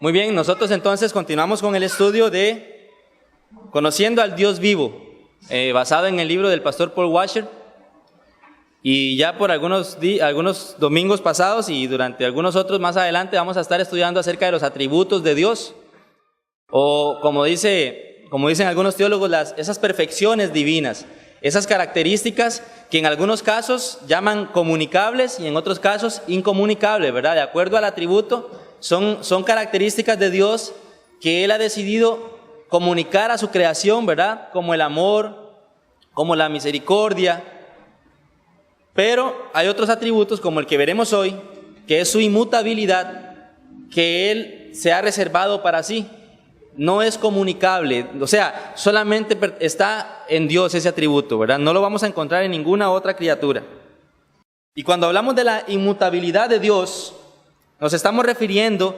Muy bien, nosotros entonces continuamos con el estudio de Conociendo al Dios Vivo, basado en el libro del pastor Paul Washer. Y ya por algunos domingos pasados y durante algunos otros más adelante vamos a estar estudiando acerca de los atributos de Dios, o como dicen algunos teólogos, esas perfecciones divinas, esas características que en algunos casos llaman comunicables y en otros casos incomunicables, ¿verdad? De acuerdo al atributo, son características de Dios que Él ha decidido comunicar a su creación, ¿verdad? Como el amor, como la misericordia. Pero hay otros atributos como el que veremos hoy, que es su inmutabilidad, que Él se ha reservado para sí. No es comunicable, o sea, solamente está en Dios ese atributo, ¿verdad? No lo vamos a encontrar en ninguna otra criatura. Y cuando hablamos de la inmutabilidad de Dios, nos estamos refiriendo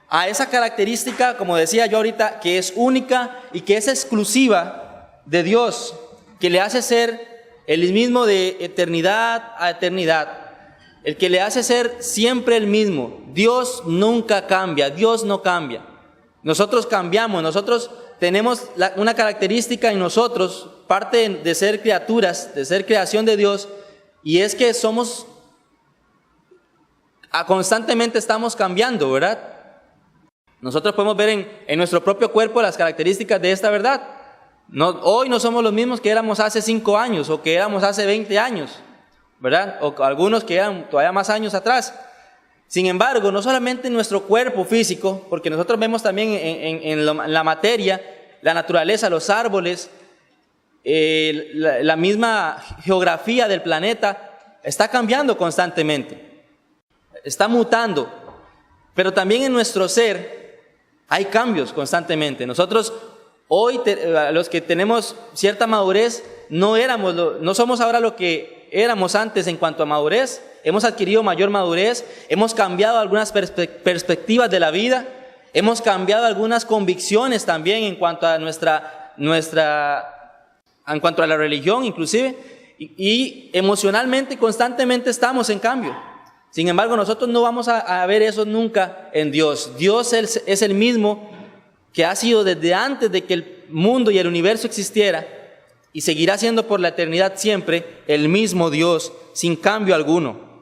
a esa característica, como decía yo ahorita, que es única y que es exclusiva de Dios, que le hace ser el mismo de eternidad a eternidad, el que le hace ser siempre el mismo. Dios nunca cambia, Dios no cambia. Nosotros cambiamos, nosotros tenemos una característica en nosotros, parte de ser criaturas, de ser creación de Dios, y es que constantemente estamos cambiando, ¿verdad? Nosotros podemos ver en nuestro propio cuerpo las características de esta verdad. Hoy no somos los mismos que éramos hace 5 años o que éramos hace 20 años, ¿verdad? O algunos que eran todavía más años atrás. Sin embargo, no solamente en nuestro cuerpo físico, porque nosotros vemos también en la materia, la naturaleza, los árboles, la misma geografía del planeta está cambiando constantemente, está mutando, pero también en nuestro ser hay cambios constantemente. Nosotros hoy, los que tenemos cierta madurez, no somos ahora lo que éramos antes en cuanto a madurez. Hemos adquirido mayor madurez, hemos cambiado algunas perspectivas de la vida, hemos cambiado algunas convicciones también en cuanto a en cuanto a la religión inclusive, y emocionalmente constantemente estamos en cambio. Sin embargo, nosotros no vamos a ver eso nunca en Dios. Dios es el mismo que ha sido desde antes de que el mundo y el universo existiera, y seguirá siendo por la eternidad siempre el mismo Dios, sin cambio alguno.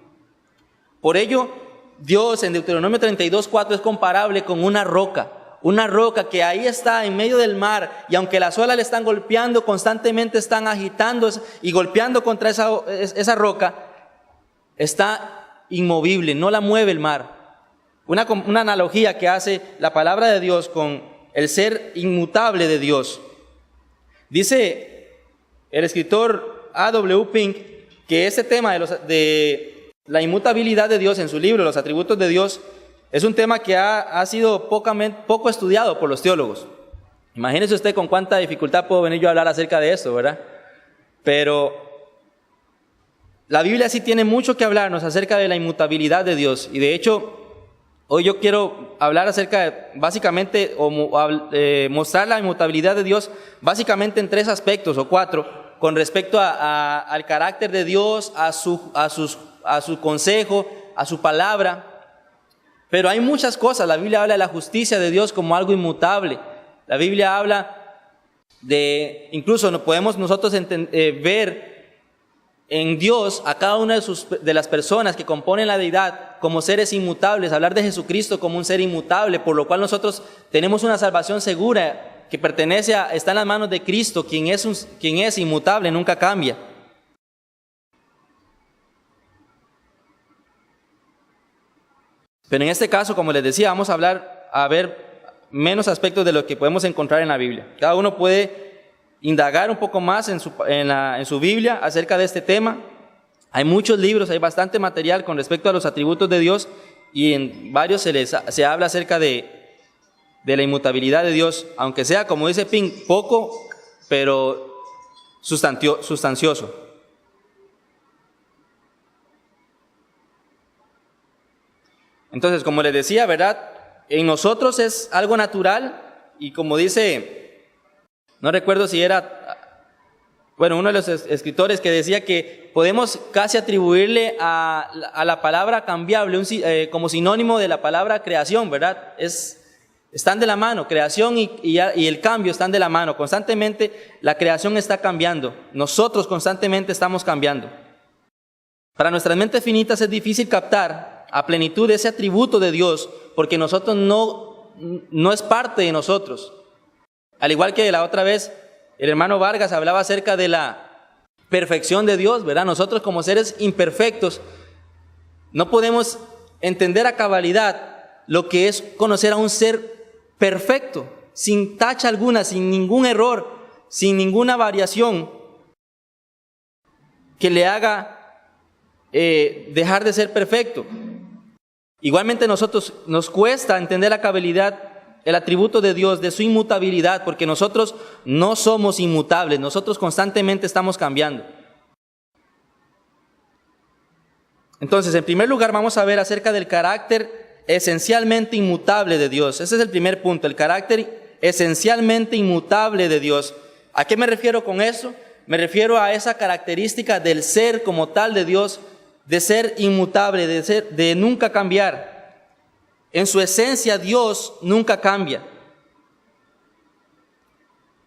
Por ello, Dios en Deuteronomio 32:4 es comparable con una roca que ahí está en medio del mar, y aunque las olas le están golpeando, constantemente están agitando y golpeando contra esa roca, está inmovible, no la mueve el mar. Una analogía que hace la palabra de Dios con el ser inmutable de Dios. Dice el escritor A.W. Pink que este tema de la inmutabilidad de Dios en su libro, Los atributos de Dios, es un tema que ha sido poco estudiado por los teólogos. Imagínese usted con cuánta dificultad puedo venir yo a hablar acerca de esto, ¿verdad? Pero la Biblia sí tiene mucho que hablarnos acerca de la inmutabilidad de Dios, y de hecho hoy yo quiero hablar acerca básicamente, mostrar la inmutabilidad de Dios básicamente en 3 aspectos o 4, con respecto al carácter de Dios, a su consejo, a su palabra. Pero hay muchas cosas. La Biblia habla de la justicia de Dios como algo inmutable. La Biblia habla incluso podemos nosotros ver en Dios a cada una de las personas que componen la deidad como seres inmutables, hablar de Jesucristo como un ser inmutable, por lo cual nosotros tenemos una salvación segura que está en las manos de Cristo, quien es inmutable, nunca cambia. Pero en este caso, como les decía, vamos a ver menos aspectos de lo que podemos encontrar en la Biblia. Cada uno puede indagar un poco más en su Biblia acerca de este tema. Hay muchos libros, hay bastante material con respecto a los atributos de Dios, y en varios se habla acerca de la inmutabilidad de Dios, aunque sea, como dice Pink, poco, pero sustancioso. Entonces, como les decía, ¿verdad? En nosotros es algo natural, y como dice, no recuerdo si era, uno de los escritores que decía que podemos casi atribuirle a la palabra cambiable como sinónimo de la palabra creación, ¿verdad? Es Están de la mano, creación y el cambio están de la mano. Constantemente la creación está cambiando. Nosotros constantemente estamos cambiando. Para nuestras mentes finitas es difícil captar a plenitud ese atributo de Dios, porque nosotros no es parte de nosotros. Al igual que la otra vez, el hermano Vargas hablaba acerca de la perfección de Dios, ¿verdad? Nosotros como seres imperfectos no podemos entender a cabalidad lo que es conocer a un ser perfecto, sin tacha alguna, sin ningún error, sin ninguna variación que le haga dejar de ser perfecto. Igualmente nosotros nos cuesta entender a cabalidad el atributo de Dios, de su inmutabilidad, porque nosotros no somos inmutables, nosotros constantemente estamos cambiando. Entonces, en primer lugar, vamos a ver acerca del carácter esencialmente inmutable de Dios. Ese es el primer punto, el carácter esencialmente inmutable de Dios. ¿A qué me refiero con eso? Me refiero a esa característica del ser como tal de Dios, de ser inmutable, de nunca cambiar. En su esencia, Dios nunca cambia.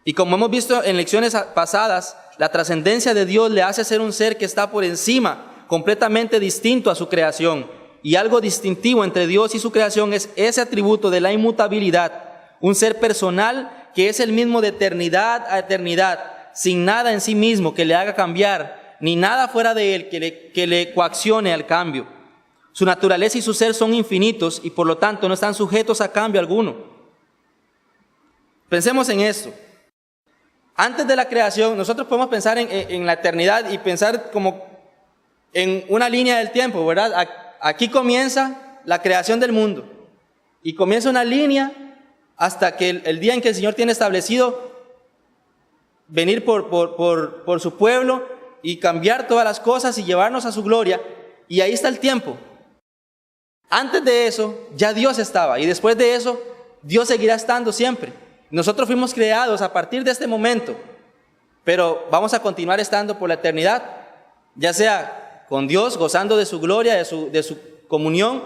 Y como hemos visto en lecciones pasadas, la trascendencia de Dios le hace ser un ser que está por encima, completamente distinto a su creación. Y algo distintivo entre Dios y su creación es ese atributo de la inmutabilidad, un ser personal que es el mismo de eternidad a eternidad, sin nada en sí mismo que le haga cambiar, ni nada fuera de él que le coaccione al cambio. Su naturaleza y su ser son infinitos y por lo tanto no están sujetos a cambio alguno. Pensemos en esto. Antes de la creación, nosotros podemos pensar en la eternidad y pensar como en una línea del tiempo, ¿verdad? Aquí comienza la creación del mundo y comienza una línea hasta que el día en que el Señor tiene establecido venir por su pueblo y cambiar todas las cosas y llevarnos a su gloria, y ahí está el tiempo. Antes de eso ya Dios estaba y después de eso Dios seguirá estando siempre. Nosotros fuimos creados a partir de este momento, pero vamos a continuar estando por la eternidad, ya sea con Dios, gozando de su gloria, de su comunión,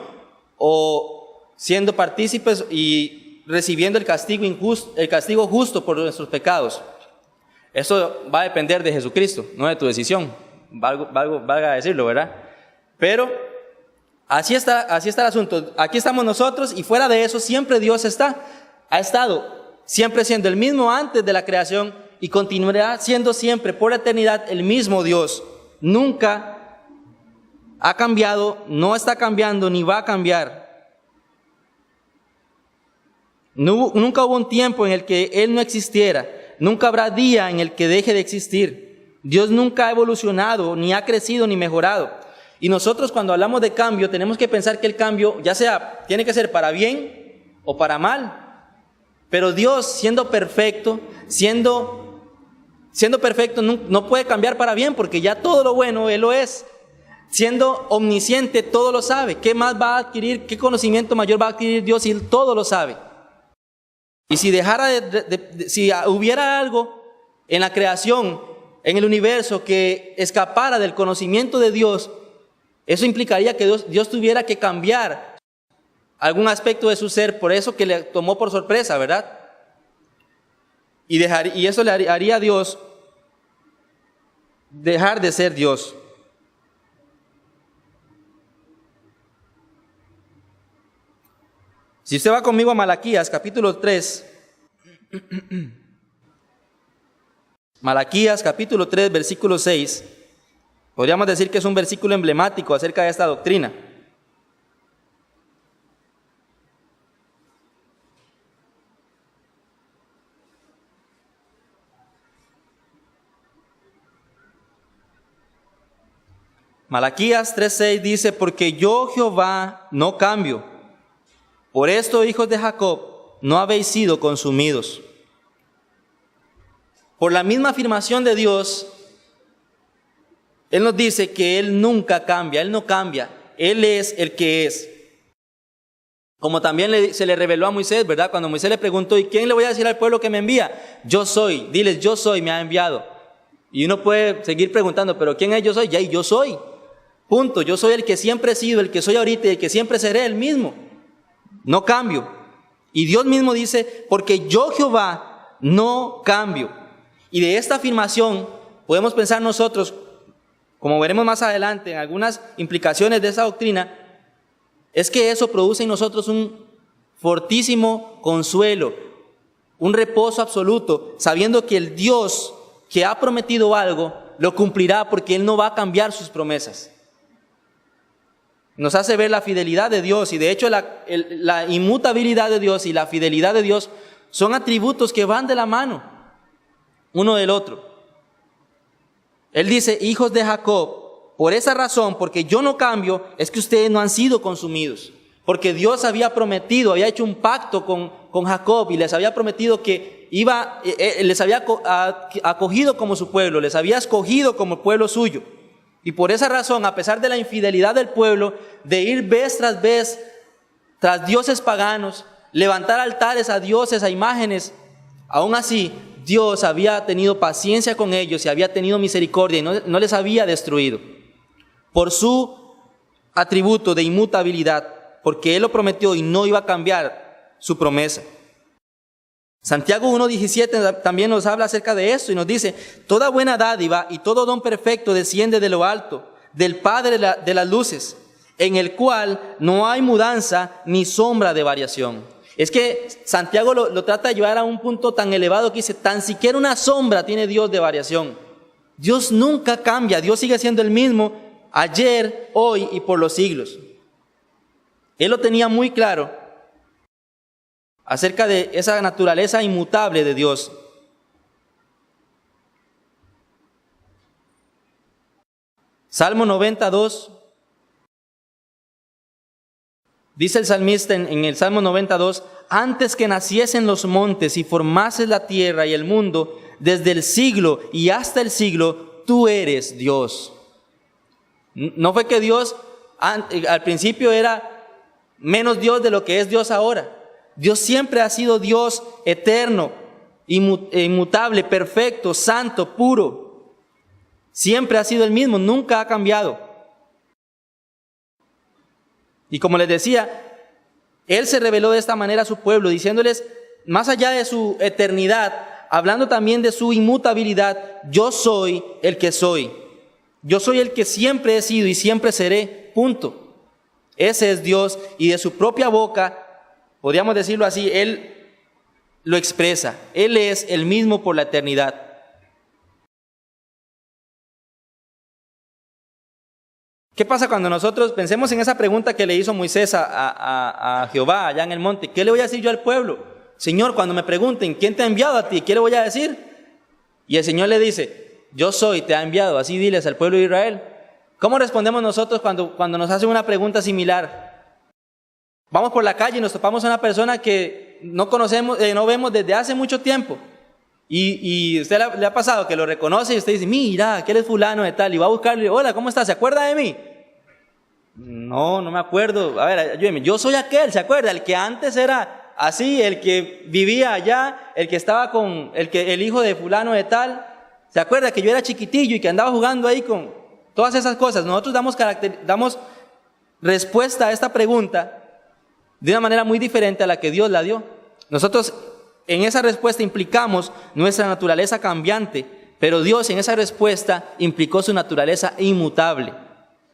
o siendo partícipes y recibiendo el castigo justo por nuestros pecados. Eso va a depender de Jesucristo, no de tu decisión, valga decirlo, ¿verdad? Pero así está el asunto. Aquí estamos nosotros y fuera de eso siempre Dios ha estado siempre siendo el mismo antes de la creación y continuará siendo siempre por la eternidad el mismo Dios. Nunca ha cambiado, no está cambiando ni va a cambiar. Nunca hubo un tiempo en el que Él no existiera. Nunca habrá día en el que deje de existir. Dios nunca ha evolucionado, ni ha crecido, ni mejorado. Y nosotros cuando hablamos de cambio, tenemos que pensar que el cambio, ya sea, tiene que ser para bien o para mal. Pero Dios, siendo perfecto, no puede cambiar para bien, porque ya todo lo bueno Él lo es. Siendo omnisciente, todo lo sabe. ¿Qué más va a adquirir? ¿Qué conocimiento mayor va a adquirir Dios si Él todo lo sabe? Y si si hubiera algo en la creación, en el universo, que escapara del conocimiento de Dios, eso implicaría que Dios tuviera que cambiar algún aspecto de su ser, por eso que le tomó por sorpresa, ¿verdad? Y eso le haría a Dios dejar de ser Dios. Si usted va conmigo a Malaquías, capítulo 3. Malaquías, capítulo 3, versículo 6. Podríamos decir que es un versículo emblemático acerca de esta doctrina. Malaquías 3:6 dice: porque yo Jehová no cambio. Por esto, hijos de Jacob, no habéis sido consumidos. Por la misma afirmación de Dios, Él nos dice que Él nunca cambia, Él no cambia, Él es el que es. Como también se le reveló a Moisés, ¿verdad? Cuando Moisés le preguntó: ¿y quién le voy a decir al pueblo que me envía? Yo soy, diles, yo soy, me ha enviado. Y uno puede seguir preguntando: ¿pero quién es yo soy? Ya, y yo soy, punto. Yo soy el que siempre he sido, el que soy ahorita y el que siempre seré, el mismo. No cambio. Y Dios mismo dice, porque yo Jehová no cambio. Y de esta afirmación podemos pensar nosotros, como veremos más adelante en algunas implicaciones de esa doctrina, es que eso produce en nosotros un fortísimo consuelo, un reposo absoluto, sabiendo que el Dios que ha prometido algo, lo cumplirá porque Él no va a cambiar sus promesas. Nos hace ver la fidelidad de Dios, y de hecho la inmutabilidad de Dios y la fidelidad de Dios son atributos que van de la mano, uno del otro. Él dice, hijos de Jacob, por esa razón, porque yo no cambio, es que ustedes no han sido consumidos. Porque Dios había prometido, había hecho un pacto con Jacob y les había prometido que les había acogido como su pueblo, les había escogido como pueblo suyo. Y por esa razón, a pesar de la infidelidad del pueblo, de ir vez tras dioses paganos, levantar altares a dioses, a imágenes, aún así, Dios había tenido paciencia con ellos y había tenido misericordia y no les había destruido. Por su atributo de inmutabilidad, porque Él lo prometió y no iba a cambiar su promesa. Santiago 1:17 también nos habla acerca de esto y nos dice, toda buena dádiva y todo don perfecto desciende de lo alto, del Padre de las luces, en el cual no hay mudanza ni sombra de variación. Es que Santiago lo trata de llevar a un punto tan elevado que dice, tan siquiera una sombra tiene Dios de variación. Dios nunca cambia, Dios sigue siendo el mismo ayer, hoy y por los siglos. Él lo tenía muy claro acerca de esa naturaleza inmutable de Dios. Salmo 92. Dice el salmista en el Salmo 92, antes que naciesen los montes y formases la tierra y el mundo, desde el siglo y hasta el siglo, tú eres Dios. No fue que Dios al principio era menos Dios de lo que es Dios ahora. Dios siempre ha sido Dios eterno, inmutable, perfecto, santo, puro. Siempre ha sido el mismo, nunca ha cambiado. Y como les decía, Él se reveló de esta manera a su pueblo, diciéndoles, más allá de su eternidad, hablando también de su inmutabilidad, yo soy el que soy. Yo soy el que siempre he sido y siempre seré, punto. Ese es Dios, y de su propia boca, podríamos decirlo así, Él lo expresa. Él es el mismo por la eternidad. ¿Qué pasa cuando nosotros pensemos en esa pregunta que le hizo Moisés a Jehová allá en el monte? ¿Qué le voy a decir yo al pueblo? Señor, cuando me pregunten, ¿quién te ha enviado a ti? ¿Qué le voy a decir? Y el Señor le dice, yo soy, te ha enviado, así diles al pueblo de Israel. ¿Cómo respondemos nosotros cuando nos hacen una pregunta similar? Vamos por la calle y nos topamos a una persona que no conocemos, no vemos desde hace mucho tiempo. Y usted le ha pasado que lo reconoce y usted dice, mira, aquel es fulano de tal, y va a buscarle, hola, ¿cómo está? ¿Se acuerda de mí? No me acuerdo. A ver, ayúdeme, yo soy aquel, ¿se acuerda? El que antes era así, el que vivía allá, el que estaba con, el hijo de fulano de tal. ¿Se acuerda que yo era chiquitillo y que andaba jugando ahí con todas esas cosas? Nosotros damos respuesta a esta pregunta de una manera muy diferente a la que Dios la dio. Nosotros en esa respuesta implicamos nuestra naturaleza cambiante, pero Dios en esa respuesta implicó su naturaleza inmutable.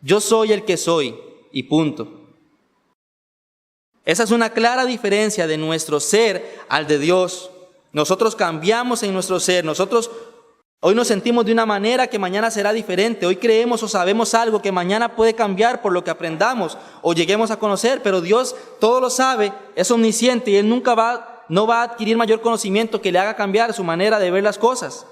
Yo soy el que soy y punto. Esa es una clara diferencia de nuestro ser al de Dios. Nosotros cambiamos en nuestro ser. Nosotros hoy nos sentimos de una manera que mañana será diferente. Hoy creemos o sabemos algo que mañana puede cambiar por lo que aprendamos o lleguemos a conocer, pero Dios todo lo sabe, es omnisciente y Él nunca no va a adquirir mayor conocimiento que le haga cambiar su manera de ver las cosas.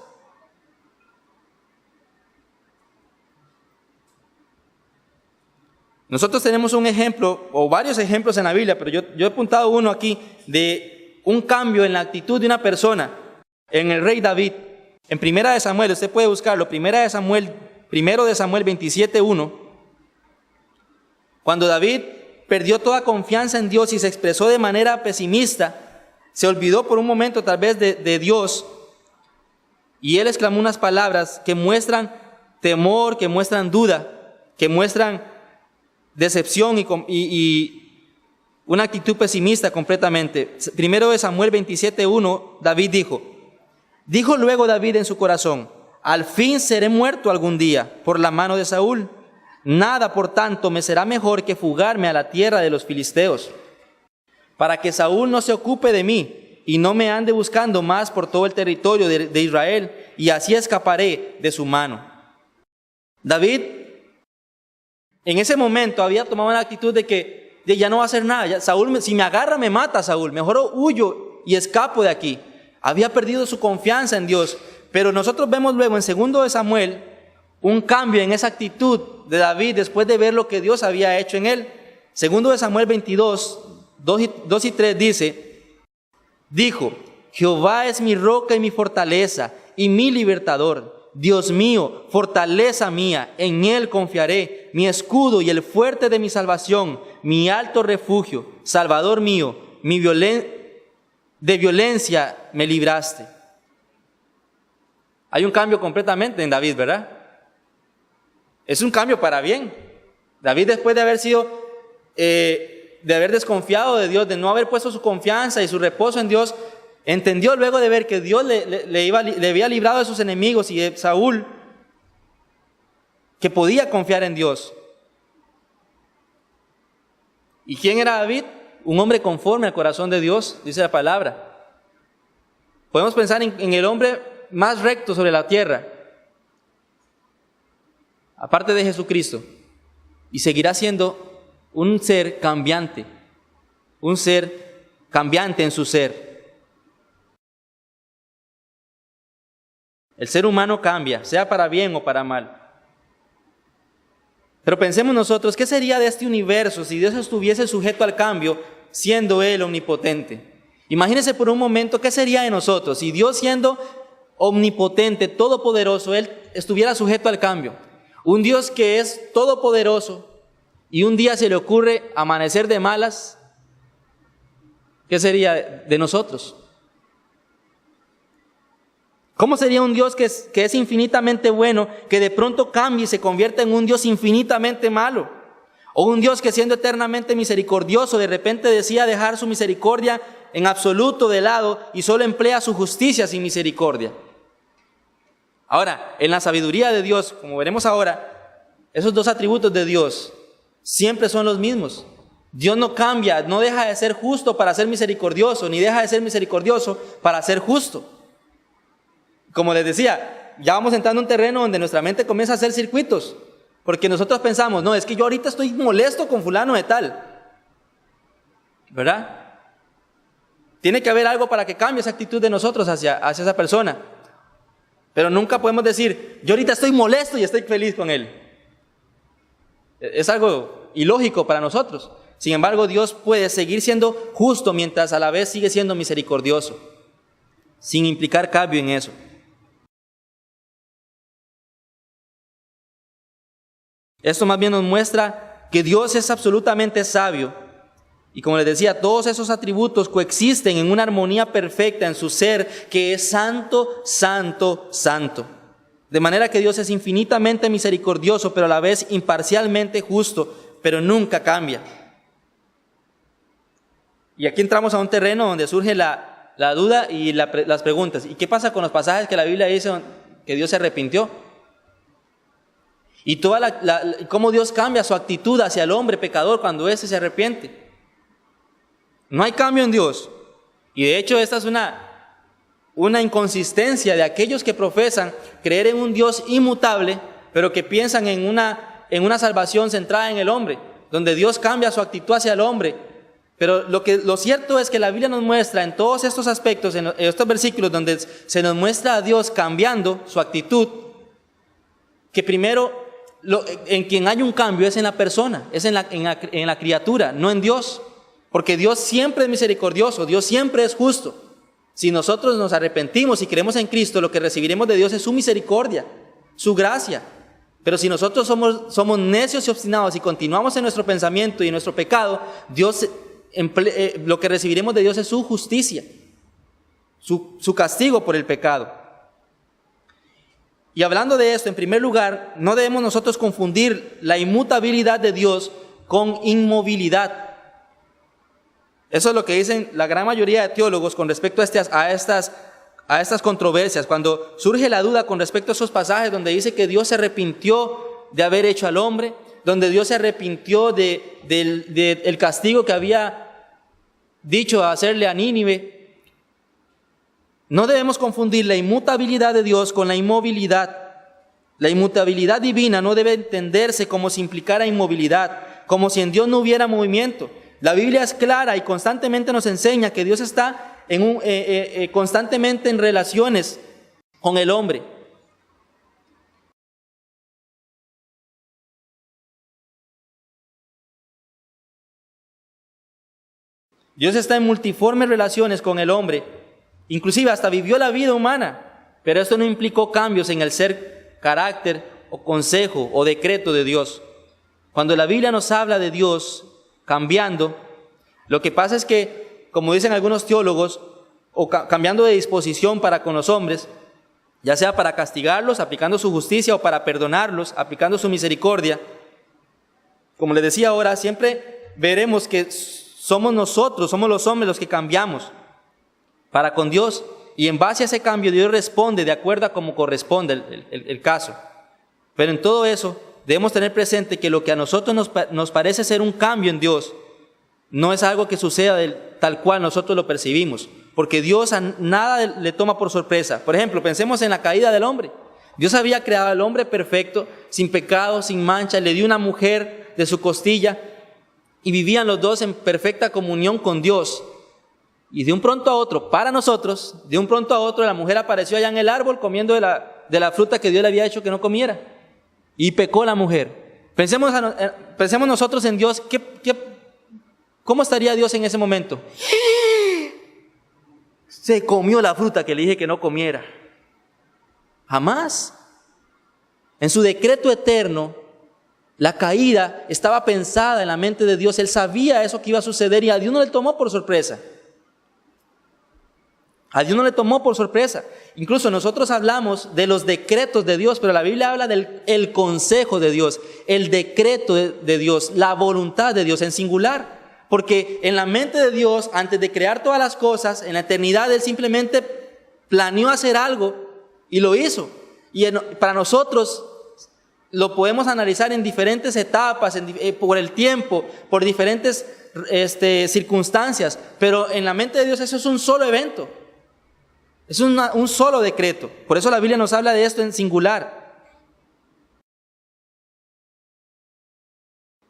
Nosotros tenemos un ejemplo, o varios ejemplos en la Biblia, pero yo he apuntado uno aquí de un cambio en la actitud de una persona, en el rey David. En Primera de Samuel, usted puede buscarlo, Primero de Samuel 27:1, cuando David perdió toda confianza en Dios y se expresó de manera pesimista, se olvidó por un momento tal vez de Dios, y él exclamó unas palabras que muestran temor, que muestran duda, que muestran decepción y una actitud pesimista completamente. Primero de Samuel 27:1, David dijo luego David en su corazón: al fin seré muerto algún día por la mano de Saúl. Nada, por tanto, me será mejor que fugarme a la tierra de los filisteos, para que Saúl no se ocupe de mí y no me ande buscando más por todo el territorio de Israel, y así escaparé de su mano. David en ese momento había tomado una actitud de que ya no va a hacer nada. Ya, Saúl, si me agarra, me mata Saúl. Mejor huyo y escapo de aquí. Había perdido su confianza en Dios. Pero nosotros vemos luego en 2 de Samuel un cambio en esa actitud de David después de ver lo que Dios había hecho en él. 2 de Samuel 22, 2 y 3 dijo: Jehová es mi roca y mi fortaleza y mi libertador. Dios mío, fortaleza mía, en Él confiaré, mi escudo y el fuerte de mi salvación, mi alto refugio, Salvador mío, de violencia me libraste. Hay un cambio completamente en David, ¿verdad? Es un cambio para bien. David, después de haber desconfiado de Dios, de no haber puesto su confianza y su reposo en Dios, entendió luego de ver que Dios le había librado de sus enemigos y de Saúl, que podía confiar en Dios. ¿Y quién era David? Un hombre conforme al corazón de Dios, dice la palabra. Podemos pensar en el hombre más recto sobre la tierra, aparte de Jesucristo, y seguirá siendo un ser cambiante en su ser. El ser humano cambia, sea para bien o para mal. Pero pensemos nosotros, ¿qué sería de este universo si Dios estuviese sujeto al cambio, siendo Él omnipotente? Imagínense por un momento, ¿qué sería de nosotros si Dios, siendo omnipotente, todopoderoso, Él estuviera sujeto al cambio? Un Dios que es todopoderoso y un día se le ocurre amanecer de malas, ¿qué sería de nosotros? ¿Cómo sería un Dios que es infinitamente bueno, que de pronto cambie y se convierta en un Dios infinitamente malo? O un Dios que, siendo eternamente misericordioso, de repente decida dejar su misericordia en absoluto de lado y solo emplea su justicia sin misericordia. Ahora, en la sabiduría de Dios, como veremos ahora, esos dos atributos de Dios siempre son los mismos. Dios no cambia, no deja de ser justo para ser misericordioso, ni deja de ser misericordioso para ser justo. Como les decía, ya vamos entrando en un terreno donde nuestra mente comienza a hacer circuitos, porque nosotros pensamos, no, es que yo ahorita estoy molesto con fulano de tal, ¿verdad? Tiene que haber algo para que cambie esa actitud de nosotros hacia esa persona, pero nunca podemos decir, yo ahorita estoy molesto y estoy feliz con él. Es algo ilógico para nosotros. Sin embargo, Dios puede seguir siendo justo mientras a la vez sigue siendo misericordioso, sin implicar cambio en eso. Esto más bien nos muestra que Dios es absolutamente sabio. Y como les decía, todos esos atributos coexisten en una armonía perfecta en su ser, que es santo, santo, santo. De manera que Dios es infinitamente misericordioso, pero a la vez imparcialmente justo, pero nunca cambia. Y aquí entramos a un terreno donde surge la duda y las preguntas. ¿Y qué pasa con los pasajes que la Biblia dice que Dios se arrepintió? Y cómo Dios cambia su actitud hacia el hombre pecador cuando éste se arrepiente. No hay cambio en Dios. Y de hecho esta es una inconsistencia de aquellos que profesan creer en un Dios inmutable, pero que piensan en una salvación centrada en el hombre, donde Dios cambia su actitud hacia el hombre. Pero lo cierto es que la Biblia nos muestra en todos estos aspectos, en estos versículos donde se nos muestra a Dios cambiando su actitud, que primero en quien hay un cambio es en la persona, es en la criatura, no en Dios. Porque Dios siempre es misericordioso, Dios siempre es justo. Si nosotros nos arrepentimos y creemos en Cristo, lo que recibiremos de Dios es su misericordia, su gracia. Pero si nosotros somos necios y obstinados y continuamos en nuestro pensamiento y en nuestro pecado, lo que recibiremos de Dios es su justicia, su castigo por el pecado. Y hablando de esto, en primer lugar, no debemos nosotros confundir la inmutabilidad de Dios con inmovilidad. Eso es lo que dicen la gran mayoría de teólogos con respecto a estas controversias. Cuando surge la duda con respecto a esos pasajes donde dice que Dios se arrepintió de haber hecho al hombre, donde Dios se arrepintió del castigo que había dicho hacerle a Nínive, no debemos confundir la inmutabilidad de Dios con la inmovilidad. La inmutabilidad divina no debe entenderse como si implicara inmovilidad, como si en Dios no hubiera movimiento. La Biblia es clara y constantemente nos enseña que Dios está constantemente en relaciones con el hombre. Dios está en multiformes relaciones con el hombre, inclusive hasta vivió la vida humana, pero esto no implicó cambios en el ser, carácter o consejo o decreto de Dios. Cuando la Biblia nos habla de Dios cambiando, lo que pasa es que, como dicen algunos teólogos, o cambiando de disposición para con los hombres, ya sea para castigarlos, aplicando su justicia, o para perdonarlos, aplicando su misericordia. Como les decía ahora, siempre veremos que somos nosotros, somos los hombres los que cambiamos para con Dios, y en base a ese cambio Dios responde de acuerdo a cómo corresponde el caso. Pero en todo eso debemos tener presente que lo que a nosotros nos parece ser un cambio en Dios no es algo que suceda tal cual nosotros lo percibimos, porque Dios a nada le toma por sorpresa. Por ejemplo, pensemos en la caída del hombre. Dios había creado al hombre perfecto, sin pecado, sin mancha, le dio una mujer de su costilla y vivían los dos en perfecta comunión con Dios. Y de un pronto a otro, para nosotros, de un pronto a otro, la mujer apareció allá en el árbol comiendo de la fruta que Dios le había hecho que no comiera. Y pecó la mujer. Pensemos nosotros en Dios. ¿Cómo estaría Dios en ese momento? Se comió la fruta que le dije que no comiera. Jamás. En su decreto eterno, la caída estaba pensada en la mente de Dios. Él sabía eso que iba a suceder y a Dios no le tomó por sorpresa. A Dios no le tomó por sorpresa. Incluso nosotros hablamos de los decretos de Dios, pero la Biblia habla del consejo de Dios, el decreto de Dios, la voluntad de Dios en singular. Porque en la mente de Dios, antes de crear todas las cosas, en la eternidad Él simplemente planeó hacer algo y lo hizo. Y para nosotros lo podemos analizar en diferentes etapas, por el tiempo, por diferentes circunstancias. Pero en la mente de Dios eso es un solo evento. Es un solo decreto. Por eso la Biblia nos habla de esto en singular.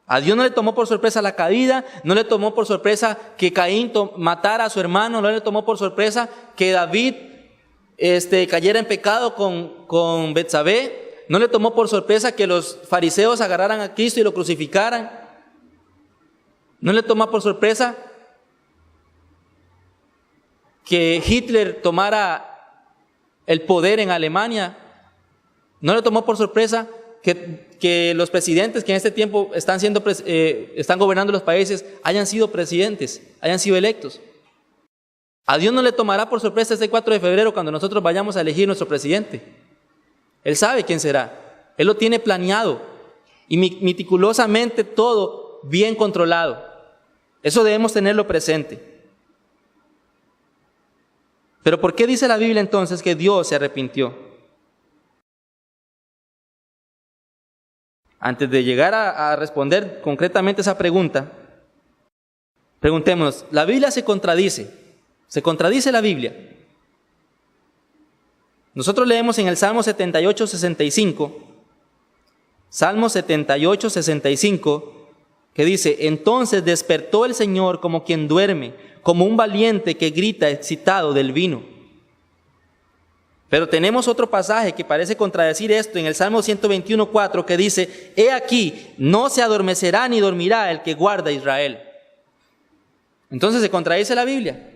A Dios no le tomó por sorpresa la caída, no le tomó por sorpresa que Caín matara a su hermano, no le tomó por sorpresa que David cayera en pecado con Betsabé, no le tomó por sorpresa que los fariseos agarraran a Cristo y lo crucificaran, no le tomó por sorpresa que Hitler tomara el poder en Alemania, no le tomó por sorpresa que los presidentes que en este tiempo están gobernando los países hayan sido presidentes, hayan sido electos. A Dios no le tomará por sorpresa este 4 de febrero cuando nosotros vayamos a elegir nuestro presidente. Él sabe quién será, Él lo tiene planeado y meticulosamente todo bien controlado. Eso debemos tenerlo presente. Pero ¿por qué dice la Biblia entonces que Dios se arrepintió? Antes de llegar a responder concretamente esa pregunta, preguntémonos, ¿la Biblia se contradice? ¿Se contradice la Biblia? Nosotros leemos en el Salmo 78, 65, Salmo 78, 65, que dice, entonces despertó el Señor como quien duerme, como un valiente que grita excitado del vino. Pero tenemos otro pasaje que parece contradecir esto en el Salmo 121, 4, que dice, he aquí, no se adormecerá ni dormirá el que guarda a Israel. Entonces se contradice la Biblia.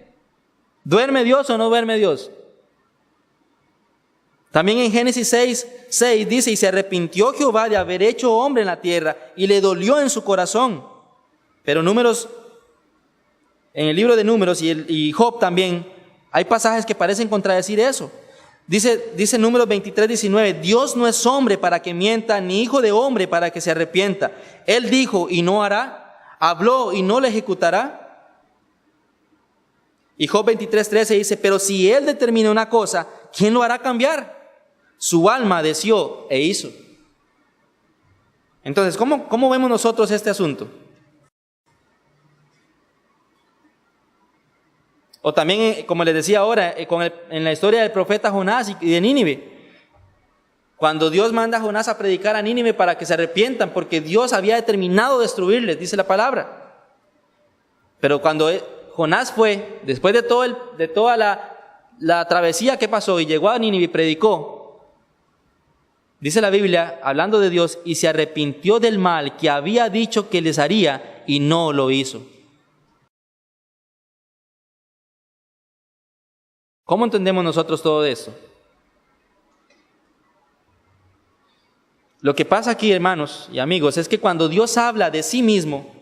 ¿Duerme Dios o no duerme Dios? También en Génesis 6 dice, y se arrepintió Jehová de haber hecho hombre en la tierra, y le dolió en su corazón. Pero en el libro de Números y Job también, hay pasajes que parecen contradecir eso. Dice Números 23, 19, Dios no es hombre para que mienta, ni hijo de hombre para que se arrepienta. Él dijo y no hará, habló y no le ejecutará. Y Job 23:13 dice, pero si Él determina una cosa, ¿quién lo hará cambiar? Su alma deseó e hizo. Entonces, ¿cómo vemos nosotros este asunto? O también, como les decía ahora, en la historia del profeta Jonás y de Nínive. Cuando Dios manda a Jonás a predicar a Nínive para que se arrepientan, porque Dios había determinado destruirles, dice la palabra. Pero cuando Jonás fue, después de toda la travesía que pasó y llegó a Nínive y predicó, dice la Biblia, hablando de Dios, y se arrepintió del mal que había dicho que les haría y no lo hizo. ¿Cómo entendemos nosotros todo esto? Lo que pasa aquí, hermanos y amigos, es que cuando Dios habla de sí mismo,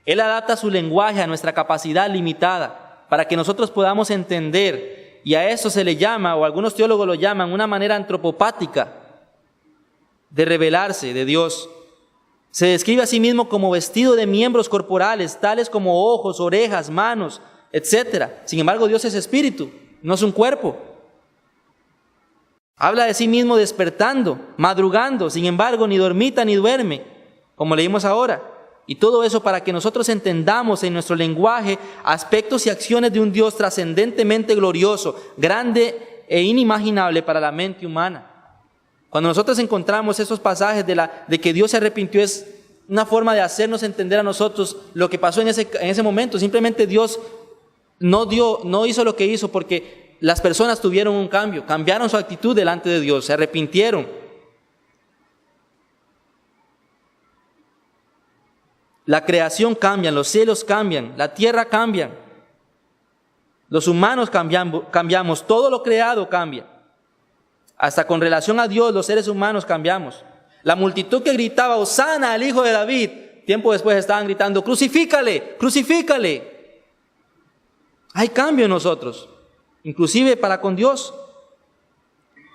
Él adapta su lenguaje a nuestra capacidad limitada para que nosotros podamos entender, y a eso se le llama, o algunos teólogos lo llaman, una manera antropopática de revelarse de Dios. Se describe a sí mismo como vestido de miembros corporales, tales como ojos, orejas, manos, etc. Sin embargo, Dios es espíritu, no es un cuerpo. Habla de sí mismo despertando, madrugando, sin embargo, ni dormita ni duerme, como leímos ahora. Y todo eso para que nosotros entendamos en nuestro lenguaje aspectos y acciones de un Dios trascendentemente glorioso, grande e inimaginable para la mente humana. Cuando nosotros encontramos esos pasajes de que Dios se arrepintió, es una forma de hacernos entender a nosotros lo que pasó en ese momento. Simplemente Dios no hizo lo que hizo porque las personas tuvieron un cambio, cambiaron su actitud delante de Dios, se arrepintieron. La creación cambia, los cielos cambian, la tierra cambia, los humanos cambiamos, todo lo creado cambia. Hasta con relación a Dios, los seres humanos cambiamos. La multitud que gritaba, Hosana al Hijo de David, tiempo después estaban gritando, crucifícale, crucifícale. Hay cambio en nosotros, inclusive para con Dios.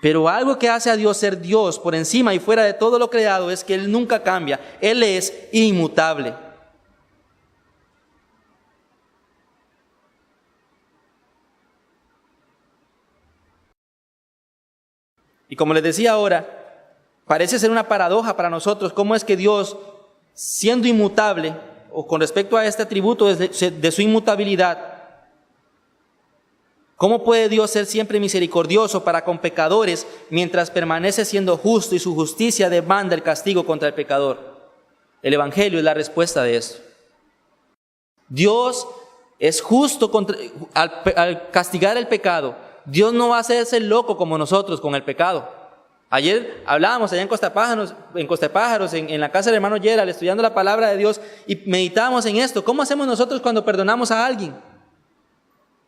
Pero algo que hace a Dios ser Dios por encima y fuera de todo lo creado es que Él nunca cambia. Él es inmutable. Y como les decía ahora, parece ser una paradoja para nosotros cómo es que Dios, siendo inmutable, o con respecto a este atributo de su inmutabilidad, ¿cómo puede Dios ser siempre misericordioso para con pecadores mientras permanece siendo justo y su justicia demanda el castigo contra el pecador? El Evangelio es la respuesta de eso. Dios es justo al castigar el pecado. Dios no va a hacerse loco como nosotros con el pecado. Ayer hablábamos allá en Costa de Pájaros, en la casa del hermano Gerald, estudiando la palabra de Dios, y meditábamos en esto. ¿Cómo hacemos nosotros cuando perdonamos a alguien?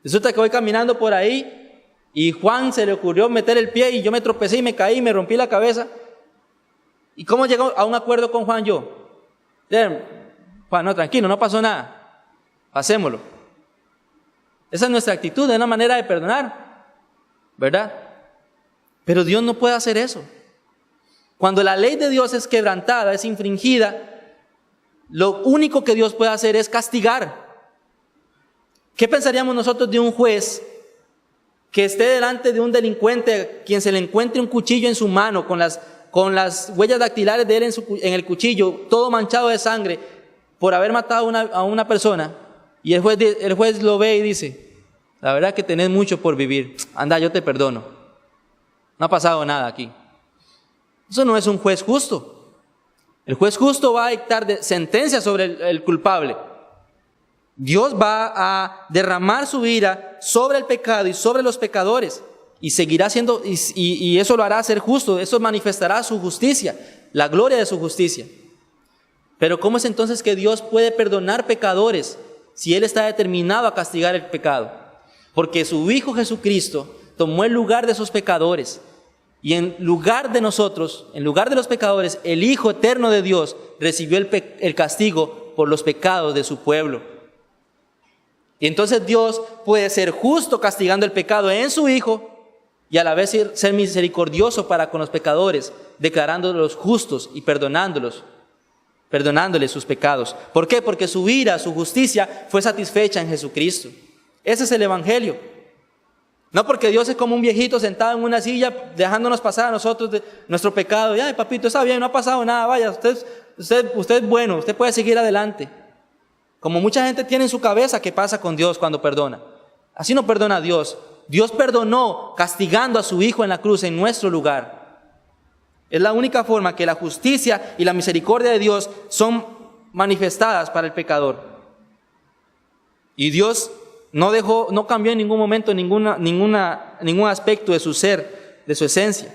Resulta que voy caminando por ahí y Juan se le ocurrió meter el pie y yo me tropecé y me caí y me rompí la cabeza. ¿Y cómo llegó a un acuerdo con Juan yo? Juan, no, tranquilo, no pasó nada. Pasémoslo. Esa es nuestra actitud, es una manera de perdonar, ¿verdad? Pero Dios no puede hacer eso. Cuando la ley de Dios es quebrantada, es infringida, lo único que Dios puede hacer es castigar. ¿Qué pensaríamos nosotros de un juez que esté delante de un delincuente, quien se le encuentre un cuchillo en su mano, con las huellas dactilares de él en el cuchillo, todo manchado de sangre, por haber matado a una persona, y el juez lo ve y dice, la verdad que tenés mucho por vivir, anda, yo te perdono, no ha pasado nada aquí? Eso no es un juez justo. El juez justo va a dictar sentencia sobre el culpable. Dios va a derramar su ira sobre el pecado y sobre los pecadores, y seguirá siendo, y eso lo hará ser justo, eso manifestará su justicia, la gloria de su justicia. Pero ¿cómo es entonces que Dios puede perdonar pecadores si Él está determinado a castigar el pecado? Porque su Hijo Jesucristo tomó el lugar de esos pecadores, y en lugar de nosotros, en lugar de los pecadores, el Hijo eterno de Dios recibió el castigo por los pecados de su pueblo. Y entonces Dios puede ser justo castigando el pecado en su Hijo y a la vez ser misericordioso para con los pecadores, declarándolos justos y perdonándoles sus pecados. ¿Por qué? Porque su ira, su justicia fue satisfecha en Jesucristo. Ese es el evangelio. No porque Dios es como un viejito sentado en una silla dejándonos pasar a nosotros nuestro pecado. Y, ay, papito, está bien, no ha pasado nada, vaya, usted es bueno, usted puede seguir adelante. Como mucha gente tiene en su cabeza qué pasa con Dios cuando perdona. Así no perdona a Dios. Dios perdonó castigando a su Hijo en la cruz en nuestro lugar. Es la única forma que la justicia y la misericordia de Dios son manifestadas para el pecador. Y Dios no cambió en ningún momento ningún aspecto de su ser, de su esencia.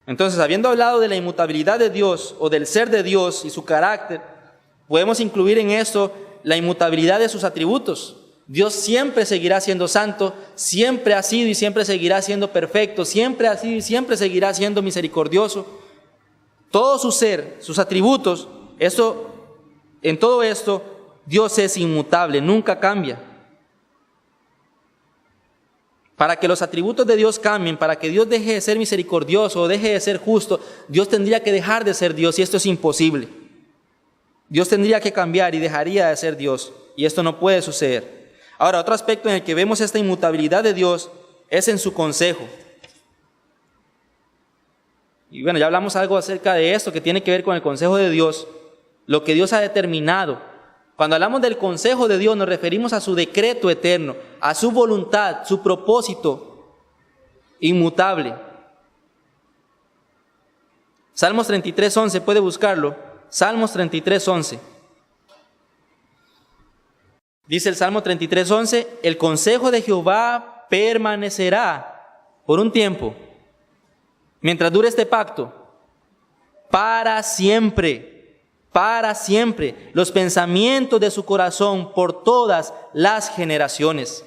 Entonces, habiendo hablado de la inmutabilidad de Dios o del ser de Dios y su carácter, podemos incluir en esto la inmutabilidad de sus atributos. Dios siempre seguirá siendo santo, siempre ha sido y siempre seguirá siendo perfecto, siempre ha sido y siempre seguirá siendo misericordioso. Todo su ser, sus atributos, en todo esto, Dios es inmutable, nunca cambia. Para que los atributos de Dios cambien, para que Dios deje de ser misericordioso o deje de ser justo, Dios tendría que dejar de ser Dios y esto es imposible. Dios tendría que cambiar y dejaría de ser Dios y esto no puede suceder. Ahora, otro aspecto en el que vemos esta inmutabilidad de Dios es en su consejo. Y bueno, ya hablamos algo acerca de esto que tiene que ver con el consejo de Dios, lo que Dios ha determinado. Cuando hablamos del consejo de Dios nos referimos a su decreto eterno, a su voluntad, su propósito inmutable. Salmos 33:11, puede buscarlo. Salmos 33:11. Dice el Salmo 33:11, el consejo de Jehová permanecerá por un tiempo, mientras dure este pacto, para siempre. Para siempre, los pensamientos de su corazón por todas las generaciones.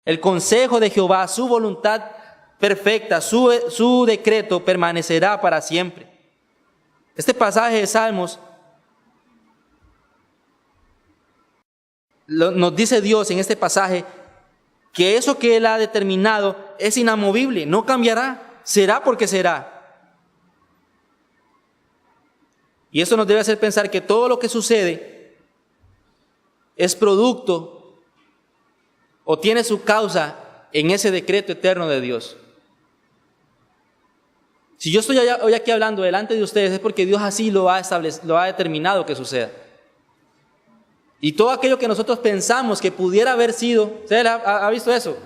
El consejo de Jehová, su voluntad perfecta, su decreto permanecerá para siempre. Este pasaje de Salmos nos dice Dios en este pasaje que eso que Él ha determinado es inamovible, no cambiará, será porque será. Y eso nos debe hacer pensar que todo lo que sucede es producto o tiene su causa en ese decreto eterno de Dios. Si yo estoy hoy aquí hablando delante de ustedes es porque Dios así lo ha determinado que suceda. Y todo aquello que nosotros pensamos que pudiera haber sido, ¿usted ha visto eso?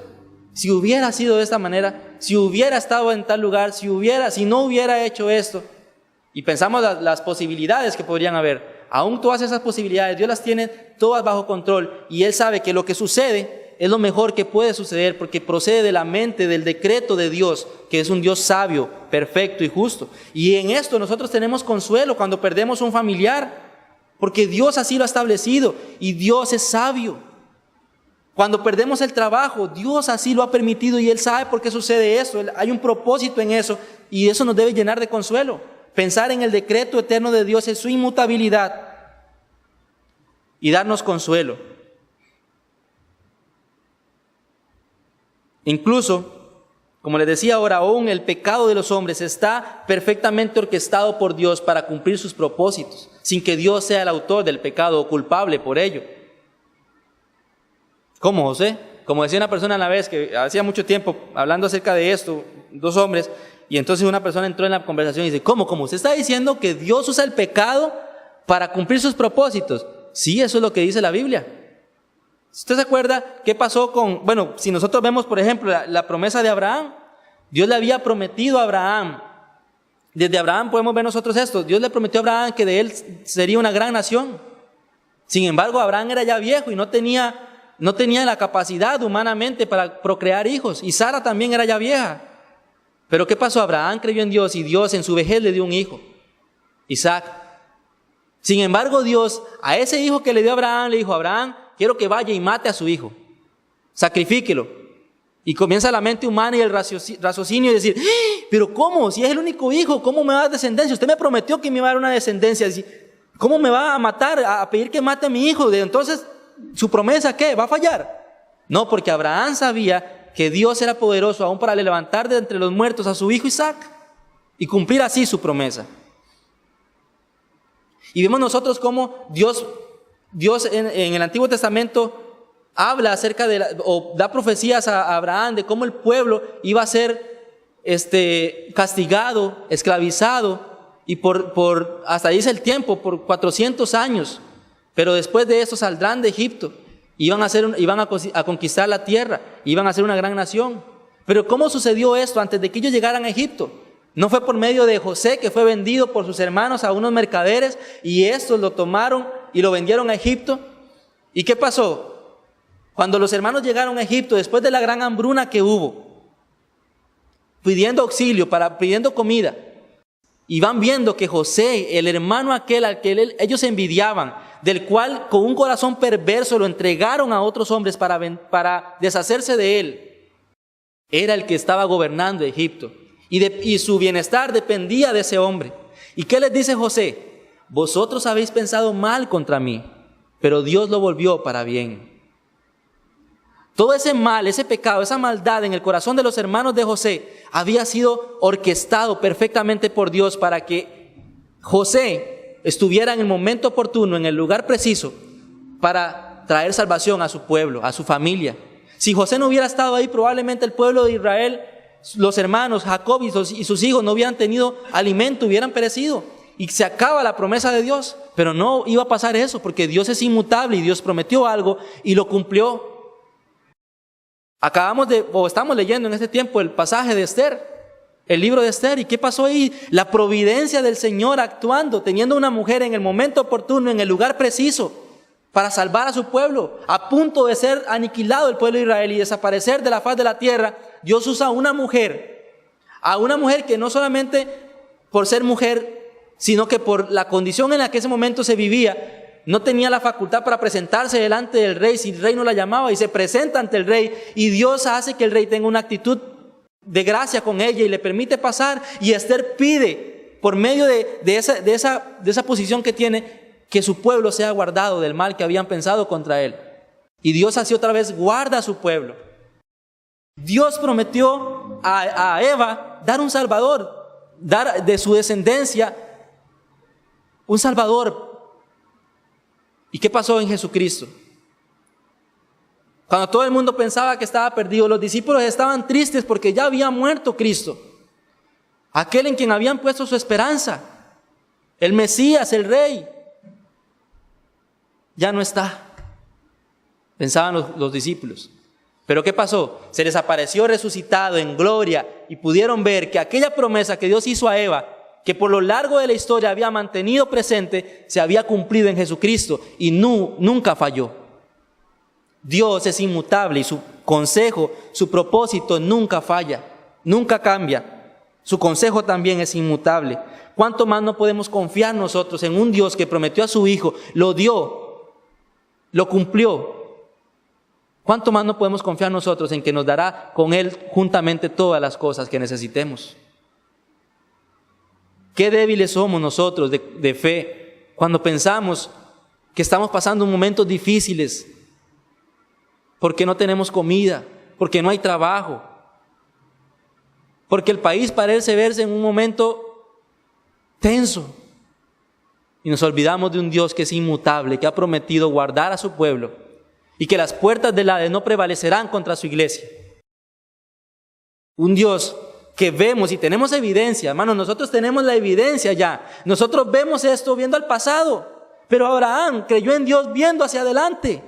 Si hubiera sido de esta manera, si hubiera estado en tal lugar, si no hubiera hecho esto, y pensamos las posibilidades que podrían haber. Aún todas esas posibilidades, Dios las tiene todas bajo control. Y Él sabe que lo que sucede es lo mejor que puede suceder porque procede de la mente, del decreto de Dios, que es un Dios sabio, perfecto y justo. Y en esto nosotros tenemos consuelo cuando perdemos un familiar, porque Dios así lo ha establecido y Dios es sabio. Cuando perdemos el trabajo, Dios así lo ha permitido y Él sabe por qué sucede eso. Hay un propósito en eso y eso nos debe llenar de consuelo. Pensar en el decreto eterno de Dios, en su inmutabilidad y darnos consuelo. Incluso, como les decía ahora, aún el pecado de los hombres está perfectamente orquestado por Dios para cumplir sus propósitos, sin que Dios sea el autor del pecado o culpable por ello. ¿Cómo, José? Como decía una persona a la vez que hacía mucho tiempo hablando acerca de esto, dos hombres, y entonces una persona entró en la conversación y dice, ¿cómo? ¿Usted está diciendo que Dios usa el pecado para cumplir sus propósitos? Sí, eso es lo que dice la Biblia. ¿Usted se acuerda qué pasó si nosotros vemos, por ejemplo, la promesa de Abraham? Dios le había prometido a Abraham. Desde Abraham podemos ver nosotros esto. Dios le prometió a Abraham que de él sería una gran nación. Sin embargo, Abraham era ya viejo y no tenía la capacidad humanamente para procrear hijos. Y Sara también era ya vieja. Pero ¿qué pasó? Abraham creyó en Dios y Dios en su vejez le dio un hijo, Isaac. Sin embargo, Dios a ese hijo que le dio a Abraham le dijo, Abraham, quiero que vaya y mate a su hijo, sacrifíquelo. Y comienza la mente humana y el raciocinio y decir, pero ¿cómo? Si es el único hijo, ¿cómo me va a dar descendencia? Usted me prometió que me iba a dar una descendencia. ¿Cómo me va a matar, a pedir que mate a mi hijo? Entonces, ¿su promesa qué? ¿Va a fallar? No, porque Abraham sabía que Dios era poderoso aún para levantar de entre los muertos a su hijo Isaac y cumplir así su promesa. Y vemos nosotros cómo Dios en el Antiguo Testamento habla acerca o da profecías a Abraham de cómo el pueblo iba a ser castigado, esclavizado, y hasta dice el tiempo, por 400 años. Pero después de eso saldrán de Egipto, iban a conquistar la tierra, iban a ser una gran nación. Pero ¿cómo sucedió esto antes de que ellos llegaran a Egipto? No fue por medio de José, que fue vendido por sus hermanos a unos mercaderes, y estos lo tomaron y lo vendieron a Egipto. ¿Y qué pasó? Cuando los hermanos llegaron a Egipto, después de la gran hambruna que hubo, pidiendo auxilio, pidiendo comida, y van viendo que José, el hermano aquel al que ellos envidiaban, del cual con un corazón perverso lo entregaron a otros hombres para deshacerse de él, era el que estaba gobernando Egipto, y su bienestar dependía de ese hombre. ¿Y qué les dice José? Vosotros habéis pensado mal contra mí, pero Dios lo volvió para bien. Todo ese mal, ese pecado, esa maldad en el corazón de los hermanos de José había sido orquestado perfectamente por Dios para que José estuviera en el momento oportuno, en el lugar preciso, para traer salvación a su pueblo, a su familia. Si José no hubiera estado ahí, probablemente el pueblo de Israel, los hermanos, Jacob y sus hijos no hubieran tenido alimento, hubieran perecido. Y se acaba la promesa de Dios. Pero no iba a pasar eso, porque Dios es inmutable y Dios prometió algo y lo cumplió. Estamos leyendo en este tiempo el pasaje de Esther, el libro de Esther. ¿Y qué pasó ahí? La providencia del Señor actuando, teniendo una mujer en el momento oportuno, en el lugar preciso, para salvar a su pueblo, a punto de ser aniquilado el pueblo de Israel y desaparecer de la faz de la tierra. Dios usa a una mujer que no solamente por ser mujer, sino que por la condición en la que ese momento se vivía, no tenía la facultad para presentarse delante del rey si el rey no la llamaba, y se presenta ante el rey, y Dios hace que el rey tenga una actitud de gracia con ella y le permite pasar. Y Esther pide, por medio de esa posición que tiene, que su pueblo sea guardado del mal que habían pensado contra él. Y Dios así otra vez guarda a su pueblo. Dios prometió a Eva dar un salvador, dar de su descendencia un salvador. ¿Y qué pasó en Jesucristo? Cuando todo el mundo pensaba que estaba perdido, los discípulos estaban tristes porque ya había muerto Cristo, aquel en quien habían puesto su esperanza, el Mesías, el Rey. Ya no está, pensaban los discípulos. Pero ¿qué pasó? Se les apareció resucitado en gloria y pudieron ver que aquella promesa que Dios hizo a Eva, que por lo largo de la historia había mantenido presente, se había cumplido en Jesucristo y nunca falló. Dios es inmutable y su consejo, su propósito nunca falla, nunca cambia. Su consejo también es inmutable. ¿Cuánto más no podemos confiar nosotros en un Dios que prometió a su Hijo, lo dio, lo cumplió? ¿Cuánto más no podemos confiar nosotros en que nos dará con Él juntamente todas las cosas que necesitemos? Qué débiles somos nosotros de fe cuando pensamos que estamos pasando momentos difíciles porque no tenemos comida, porque no hay trabajo, porque el país parece verse en un momento tenso. Y nos olvidamos de un Dios que es inmutable, que ha prometido guardar a su pueblo y que las puertas del Hades no prevalecerán contra su iglesia. Un Dios que vemos y tenemos evidencia, hermanos, nosotros tenemos la evidencia ya. Nosotros vemos esto viendo al pasado, pero Abraham creyó en Dios viendo hacia adelante.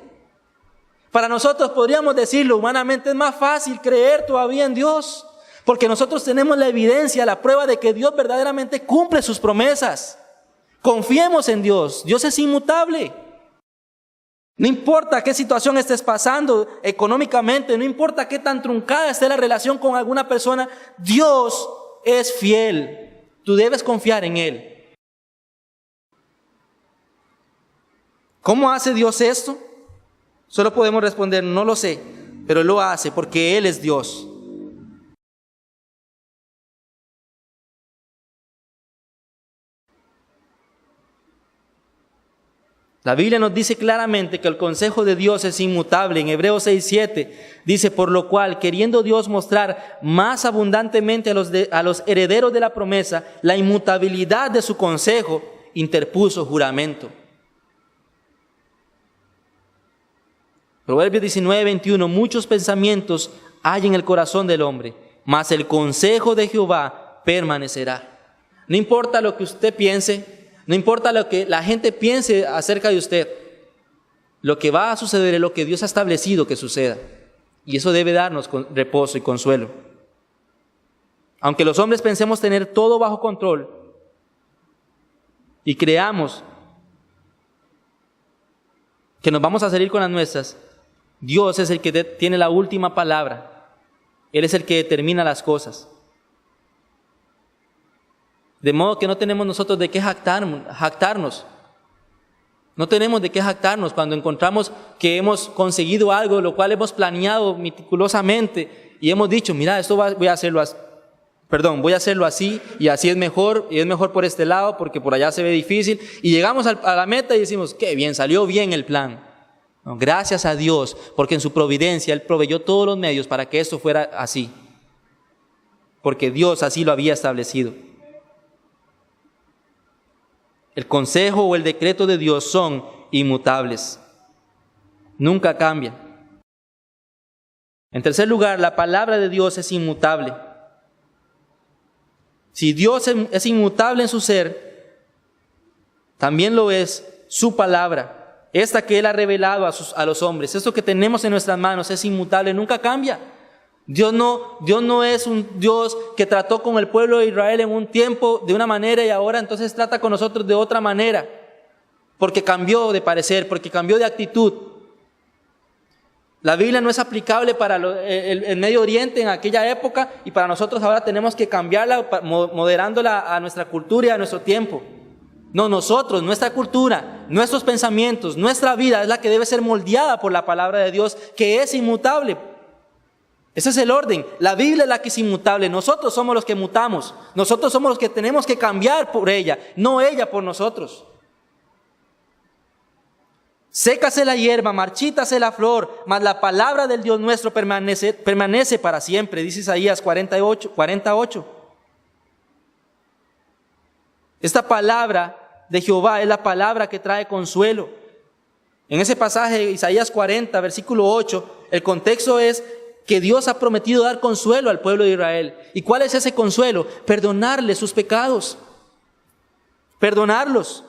Para nosotros podríamos decirlo humanamente, es más fácil creer todavía en Dios, porque nosotros tenemos la evidencia, la prueba de que Dios verdaderamente cumple sus promesas. Confiemos en Dios, Dios es inmutable. No importa qué situación estés pasando económicamente, no importa qué tan truncada esté la relación con alguna persona, Dios es fiel. Tú debes confiar en Él. ¿Cómo hace Dios esto? Solo podemos responder, no lo sé, pero lo hace porque Él es Dios. La Biblia nos dice claramente que el consejo de Dios es inmutable. En Hebreos 6:7 dice, por lo cual, queriendo Dios mostrar más abundantemente a los herederos de la promesa la inmutabilidad de su consejo, interpuso juramento. Proverbios 19:21, muchos pensamientos hay en el corazón del hombre, mas el consejo de Jehová permanecerá. No importa lo que usted piense, no importa lo que la gente piense acerca de usted, lo que va a suceder es lo que Dios ha establecido que suceda. Y eso debe darnos reposo y consuelo. Aunque los hombres pensemos tener todo bajo control y creamos que nos vamos a salir con las nuestras, Dios es el que tiene la última palabra. Él es el que determina las cosas. De modo que no tenemos nosotros de qué jactarnos. No tenemos de qué jactarnos cuando encontramos que hemos conseguido algo, lo cual hemos planeado meticulosamente y hemos dicho, mira, voy a hacerlo así y así es mejor, y es mejor por este lado porque por allá se ve difícil, y llegamos a la meta y decimos, qué bien, salió bien el plan. No, gracias a Dios, porque en su providencia Él proveyó todos los medios para que esto fuera así, porque Dios así lo había establecido. El consejo o el decreto de Dios son inmutables, nunca cambian. En tercer lugar, la palabra de Dios es inmutable. Si Dios es inmutable en su ser, también lo es su palabra, esta que Él ha revelado a los hombres. Esto que tenemos en nuestras manos es inmutable, nunca cambia. Dios no es un Dios que trató con el pueblo de Israel en un tiempo de una manera y ahora entonces trata con nosotros de otra manera, porque cambió de parecer, porque cambió de actitud. La Biblia no es aplicable para el Medio Oriente en aquella época y para nosotros ahora tenemos que cambiarla, moderándola a nuestra cultura y a nuestro tiempo. No, nosotros, nuestra cultura, nuestros pensamientos, nuestra vida es la que debe ser moldeada por la palabra de Dios, que es inmutable. Ese es el orden. La Biblia es la que es inmutable. Nosotros somos los que mutamos. Nosotros somos los que tenemos que cambiar por ella, no ella por nosotros. Sécase la hierba, marchítase la flor, mas la palabra del Dios nuestro permanece para siempre, dice Isaías 48. Esta palabra de Jehová es la palabra que trae consuelo. En ese pasaje, Isaías 40, versículo 8, el contexto es que Dios ha prometido dar consuelo al pueblo de Israel. ¿Y cuál es ese consuelo? Perdonarles sus pecados. Perdonarlos.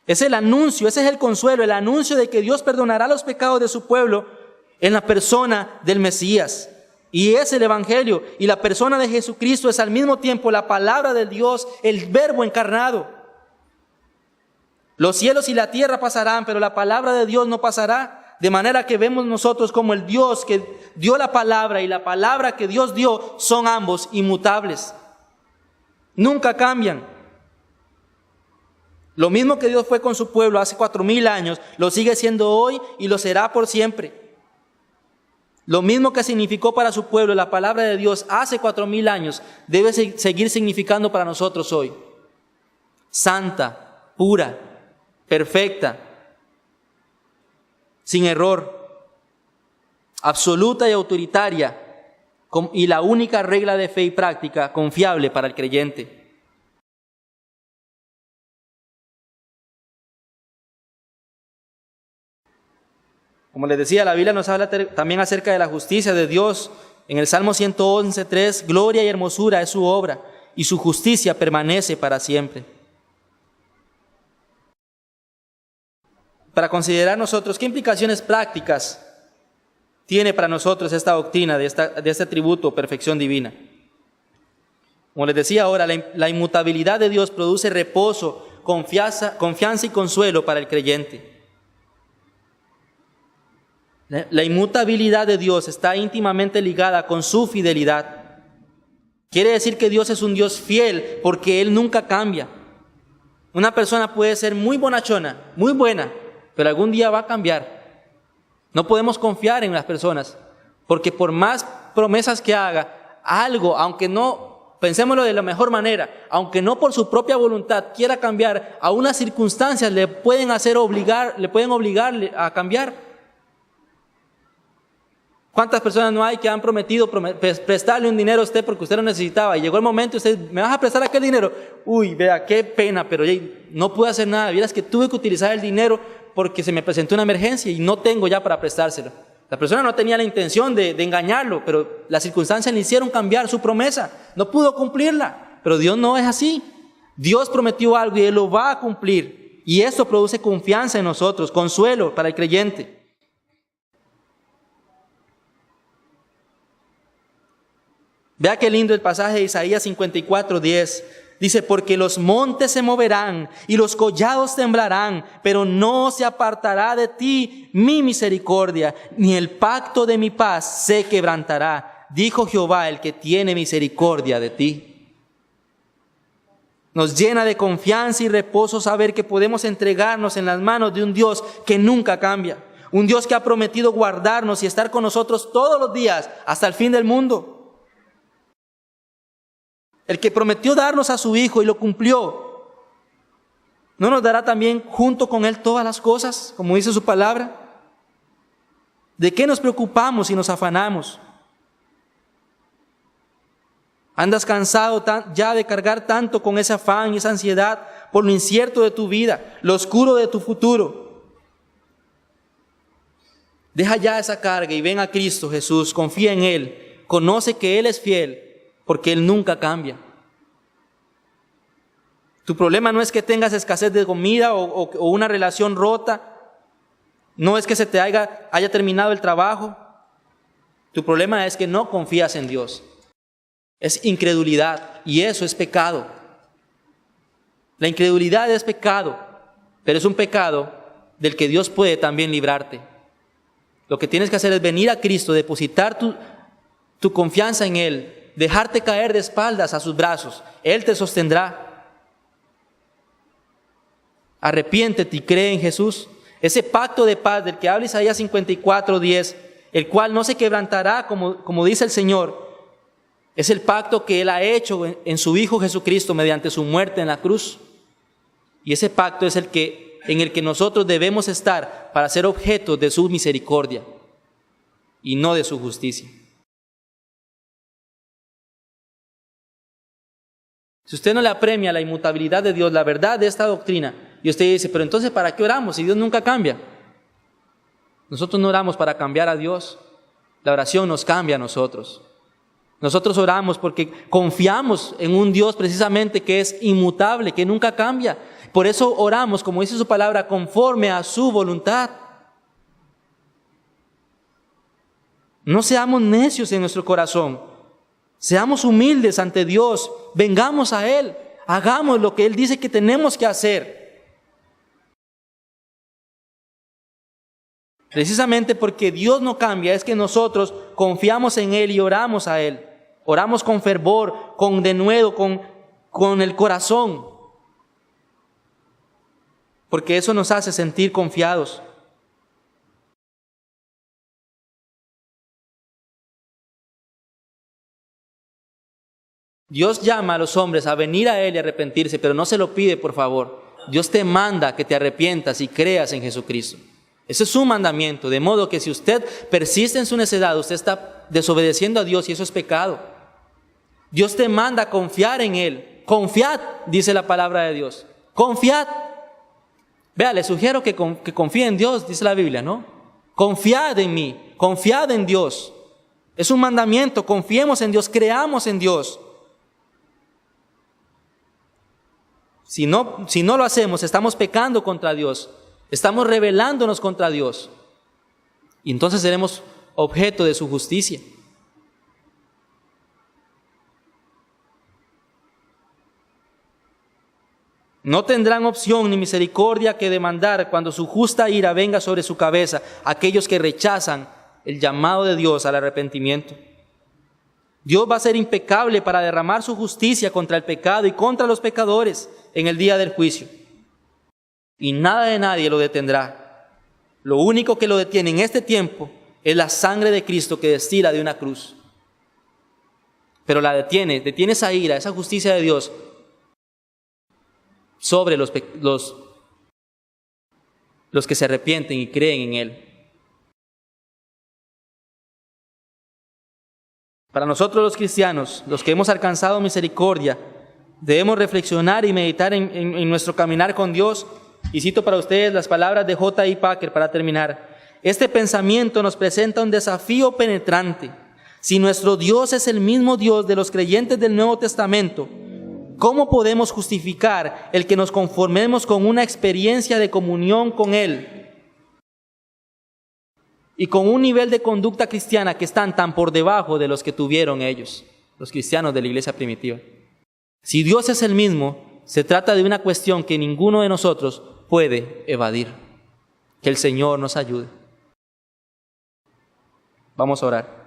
Es el anuncio, ese es el consuelo, el anuncio de que Dios perdonará los pecados de su pueblo en la persona del Mesías. Y es el Evangelio, y la persona de Jesucristo es al mismo tiempo la palabra de Dios, el verbo encarnado. Los cielos y la tierra pasarán, pero la palabra de Dios no pasará. De manera que vemos nosotros como el Dios que dio la palabra y la palabra que Dios dio son ambos inmutables. Nunca cambian. Lo mismo que Dios fue con su pueblo hace 4,000 años, lo sigue siendo hoy y lo será por siempre. Lo mismo que significó para su pueblo la palabra de Dios hace 4,000 años, debe seguir significando para nosotros hoy. Santa, pura, perfecta, sin error, absoluta y autoritaria, y la única regla de fe y práctica confiable para el creyente. Como les decía, la Biblia nos habla también acerca de la justicia de Dios. En el Salmo 111:3, gloria y hermosura es su obra, y su justicia permanece para siempre. Para considerar nosotros qué implicaciones prácticas tiene para nosotros esta doctrina de este atributo o perfección divina. Como les decía ahora, la inmutabilidad de Dios produce reposo, confianza y consuelo para el creyente. La inmutabilidad de Dios está íntimamente ligada con su fidelidad. Quiere decir que Dios es un Dios fiel porque Él nunca cambia. Una persona puede ser muy bonachona, muy buena, pero algún día va a cambiar. No podemos confiar en las personas, porque por más promesas que haga, algo, aunque no, pensémoslo de la mejor manera, aunque no por su propia voluntad quiera cambiar, a unas circunstancias le pueden obligarle a cambiar. ¿Cuántas personas no hay que han prometido prestarle un dinero a usted porque usted lo necesitaba? Y llegó el momento y usted, ¿me vas a prestar aquel dinero? Uy, vea, qué pena, pero no pude hacer nada. Vieras que tuve que utilizar el dinero porque se me presentó una emergencia y no tengo ya para prestárselo. La persona no tenía la intención de engañarlo, pero las circunstancias le hicieron cambiar su promesa. No pudo cumplirla, pero Dios no es así. Dios prometió algo y Él lo va a cumplir. Y esto produce confianza en nosotros, consuelo para el creyente. Vea qué lindo el pasaje de Isaías 54:10. Dice, porque los montes se moverán y los collados temblarán, pero no se apartará de ti mi misericordia, ni el pacto de mi paz se quebrantará, dijo Jehová, el que tiene misericordia de ti. Nos llena de confianza y reposo saber que podemos entregarnos en las manos de un Dios que nunca cambia, un Dios que ha prometido guardarnos y estar con nosotros todos los días hasta el fin del mundo. El que prometió darnos a su Hijo y lo cumplió, ¿no nos dará también junto con Él todas las cosas, como dice su palabra? ¿De qué nos preocupamos y nos afanamos? ¿Andas cansado ya de cargar tanto con ese afán y esa ansiedad por lo incierto de tu vida, lo oscuro de tu futuro? Deja ya esa carga y ven a Cristo Jesús, confía en Él, conoce que Él es fiel, porque Él nunca cambia. Tu problema no es que tengas escasez de comida o una relación rota, no es que se te haya terminado el trabajo. Tu problema es que no confías en Dios. Es incredulidad y eso es pecado. La incredulidad es pecado, pero es un pecado del que Dios puede también librarte. Lo que tienes que hacer es venir a Cristo, depositar tu confianza en Él, dejarte caer de espaldas a sus brazos. Él te sostendrá. Arrepiéntete y cree en Jesús. Ese pacto de paz del que habla Isaías 54:10, el cual no se quebrantará como dice el Señor, es el pacto que Él ha hecho en su Hijo Jesucristo mediante su muerte en la cruz. Y ese pacto es en el que nosotros debemos estar para ser objeto de su misericordia y no de su justicia. Si usted no le apremia la inmutabilidad de Dios, la verdad de esta doctrina, y usted dice, pero entonces ¿para qué oramos si Dios nunca cambia? Nosotros no oramos para cambiar a Dios, la oración nos cambia a nosotros. Nosotros oramos porque confiamos en un Dios precisamente que es inmutable, que nunca cambia. Por eso oramos, como dice su palabra, conforme a su voluntad. No seamos necios en nuestro corazón. Seamos humildes ante Dios, vengamos a Él, hagamos lo que Él dice que tenemos que hacer. Precisamente porque Dios no cambia, es que nosotros confiamos en Él y oramos a Él. Oramos con fervor, con denuedo, con el corazón. Porque eso nos hace sentir confiados. Dios llama a los hombres a venir a Él y arrepentirse, pero no se lo pide por favor. Dios te manda que te arrepientas y creas en Jesucristo. Ese es su mandamiento, de modo que si usted persiste en su necedad, usted está desobedeciendo a Dios y eso es pecado. Dios te manda a confiar en Él. Confiad, dice la palabra de Dios. Confiad. Vea, le sugiero que confíe en Dios, dice la Biblia, ¿no? Confiad en mí, confiad en Dios. Es un mandamiento, confiemos en Dios, creamos en Dios. Si no lo hacemos, estamos pecando contra Dios, estamos rebelándonos contra Dios y entonces seremos objeto de su justicia. No tendrán opción ni misericordia que demandar cuando su justa ira venga sobre su cabeza aquellos que rechazan el llamado de Dios al arrepentimiento. Dios va a ser impecable para derramar su justicia contra el pecado y contra los pecadores en el día del juicio. Y nada de nadie lo detendrá. Lo único que lo detiene en este tiempo es la sangre de Cristo que destila de una cruz. Pero la detiene esa ira, esa justicia de Dios sobre los que se arrepienten y creen en Él. Para nosotros los cristianos, los que hemos alcanzado misericordia, debemos reflexionar y meditar en nuestro caminar con Dios. Y cito para ustedes las palabras de J.I. Packer para terminar. Este pensamiento nos presenta un desafío penetrante. Si nuestro Dios es el mismo Dios de los creyentes del Nuevo Testamento, ¿cómo podemos justificar el que nos conformemos con una experiencia de comunión con Él y con un nivel de conducta cristiana que están tan por debajo de los que tuvieron ellos, los cristianos de la iglesia primitiva? Si Dios es el mismo, se trata de una cuestión que ninguno de nosotros puede evadir. Que el Señor nos ayude. Vamos a orar.